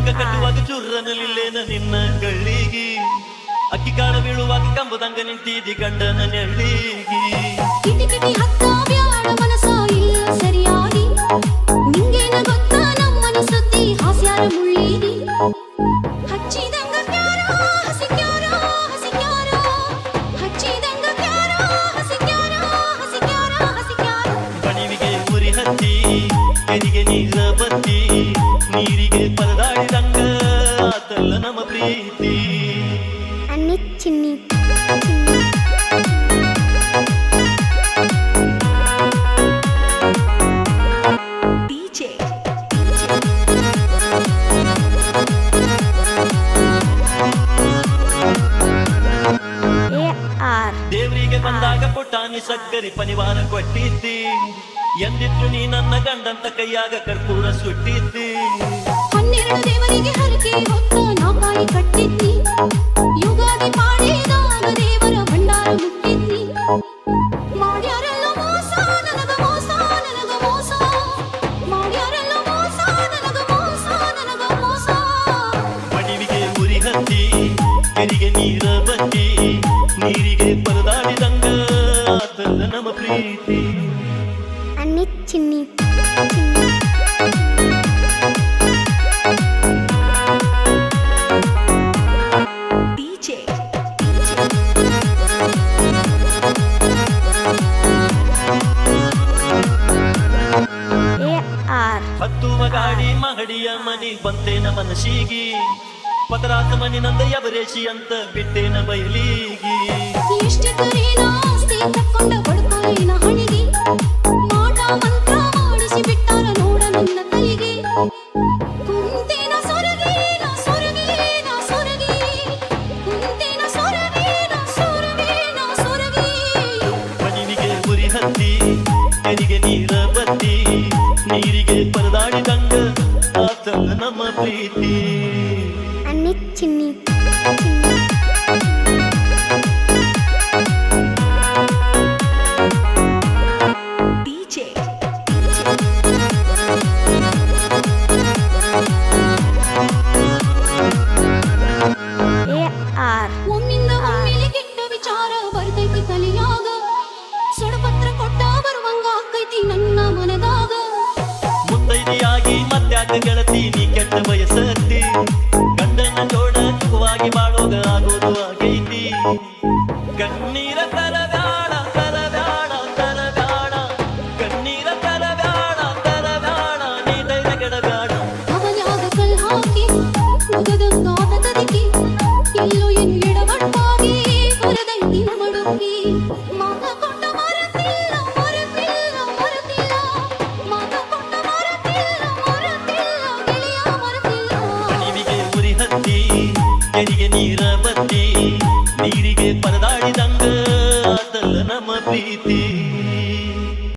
ಹಗ್ಗ ಕಟ್ಟುವಾಗ ಚುರ್ರನಲ್ಲಿಲ್ಲೇನ ನಿನ್ನ ಕಳ್ಳಿಗಿ ಅಕ್ಕಿ ಕಾಳ ಬೀಳುವಾಗ ಕಂಬದಂಗ ನಿಂತಿದಿ ಗಂಡನ ನೆಳ್ಳಿಗಿ ಕಿಟಿ ಕಿಟಿ ಹತ್ತ ಬ್ಯಾಡ ಮನಸ ಇಲ್ಲ ಸರಿಯಾಗಿ ನಿಂಗೇನ ಗೊತ್ತ ನಮ್ಮನಿ ಸುದ್ದಿ ಹಾಸ್ಯಾರ ಮುಳ್ಳಿಗಿ ಹಚ್ಚಿದಂಗ ಕ್ಯಾರ ಹಸಿಕ್ಯಾರ ಹಸಿಕ್ಯಾರ ಹಚ್ಚಿದಂಗ ಕ್ಯಾರ ಹಸಿಕ್ಯಾರ ಹಸಿಕ್ಯಾರ ಹಸಿಕ್ಯಾರ ಬಣಿವಿಗೆ ಉರಿ ಹತ್ತಿ ಕೆರಿಗೆ ನೀರ ಬತ್ತಿ ನೀರಿಗೆ ಪರದಾಡಿದಂಗ ಆತಲ್ಲ ನಮ್ಮ ಪ್ರೀತಿ ಅನ್ನಿ ಚಿನ್ನಿ ಡಿಜೆ AR ದೇವರಿಗೆ ಬಂದಾಗ ಕೊಟ್ಟಾನಿ ಸಕ್ಕರೆ ಪನಿವಾರ ಕೊಟ್ಟಿದ್ದಿ ಎಂದಿದ್ರು ನೀ ನನ್ನ ಗಂಡಂತ ಕೈಯಾಗ ಕರ್ಪೂರ ಸುಟ್ಟಿದ್ದಿ 12 ದೇವರಿಗೆ ಹರಕೆ ಹೊತ್ತ ನಾಪಾಯಿ ಕಟ್ಟಿದ್ದಿ ಯುಗಾದಿ ಮಾಡಿದಾಗ ದೇವರ ಭಂಡಾರ ಮುಟ್ಟಿದ್ದಿ ಮಾಡ್ಯಾರಲ್ಲ ಮೋಸ ನನಗ ಮೋಸ ನನಗ ಮೋಸ ಮಾಡ್ಯಾರಲ್ಲ ಮೋಸ ನನಗ ಮೋಸ ನನಗ ಮೋಸ ಮಡಿವಿಗೆ ಉರಿ ಹತ್ತಿ ಕೆರಿಗೆ ನೀರ ಬತ್ತಿ ನೀರಿಗೆ ಪರದಾಡಿದಂಗ ಆತಲ್ಲ ನಮ್ಮ ಪ್ರೀತಿ ಅನ್ನಿ ಚಿನ್ನಿ ಡಿಜೆ AR ಹತ್ತುವ ಗಾಡಿ ಮಹಡಿಯ ಮನಿ ಬಂತೇನ ಮನಸ್ಸಿಗಿ ಪದರಾತ ಮನಿ ನಂದ ಎವರೇಶಿ ಅಂತ ಬಿಟ್ಟೇನ ಬಯಲಿಗಿ ಎಷ್ಟಿದ್ದರೇನ ಆಸ್ತಿ ತಕ್ಕೊಂಡ ಬಡ್ಕೋಲಿನ ಹಣಿಗೆ ಮಾಟ ಮಂತ್ರ ಮಾಡಿಸಿ ಬಿಟ್ಟಾರ ನೋಡ ನನ್ನ ತಲೆಗೆ ಕುಂತೇನ ಸೊರಗಿ ನಾ ಸೊರಗಿ ನಾ ಸೊರಗಿ ಕುಂತೇನ ಸೊರಗಿ ನಾ ಸೊರಗಿ ನಾ ಸೊರಗಿ ಮನಿವಿಗೆ ಉರಿ ಹತ್ತಿ ಕೆರಿಗೆ ನೀರ ಬತ್ತಿ ನೀರಿಗೆ ಪರದಾಡಿದಂಗ ಆತಲ್ಲ ನಮ್ಮ ಪ್ರೀತಿ ಅನ್ನಿ ಚಿನ್ನಿ ಡಿಜೆ AR ಒಮ್ಮಿಂದ ಒಮ್ಮೆಲೆ ಕೆಟ್ಟ ವಿಚಾರ ಬರ್ತೈತಿ ತಲೆಯಾಗ ಸುಡಪತ್ರ ಕೊಟ್ಟ ಬರುವಂಗ ಆಕೈತಿ ನನ್ನ ಮನದಾಗ ಮುತ್ತೈದೆಯಾಗಿ ಮತ್ತ್ಯಾಕ ಗೆಳತಿ ನೀ ಕೆಟ್ಟ ಬಯಸತ್ತಿ ಗಂಡನ ಜೋಡ ಸುಖವಾಗಿ ಬಾಳೋಗ ಆಗೋದು ಆಗೈತಿ ಕಣ್ಣೀರ ತರಗಾಡ ತರಗಾಡ ತರಗಾಡ ಕಣ್ಣೀರ ತರಗಾಡ ತರಗಾಡ ನೀ ಧೈರ್ಯ ಕೆಡಗಾಡ ಅವನ್ಯಾಗ ಕಲ್ ಹಾಕಿ ಮುಗದಂಗಾದ ತದಕಿ ಎಲ್ಲೋ ಏನು ಎಡವಟ್ಟಾಗಿ ಹೊರದೈತಿ ಮಡುಕಿ ಮಾತ ಕೊಟ್ಟ ಮರತಿಲ್ಲ ಮರತಿಲ್ಲ ಮರತಿಲ್ಲ ಮಾತ ಕೊಟ್ಟ ಮರತಿಲ್ಲ ಮರತಿಲ್ಲ ಗೆಳೆಯ ಮರತಿಲ್ಲ ಮಣಿವಿಗೆ ಉರಿ ಹತ್ತಿ ಕೆರಿಗೆ ನೀರ ಬತ್ತಿ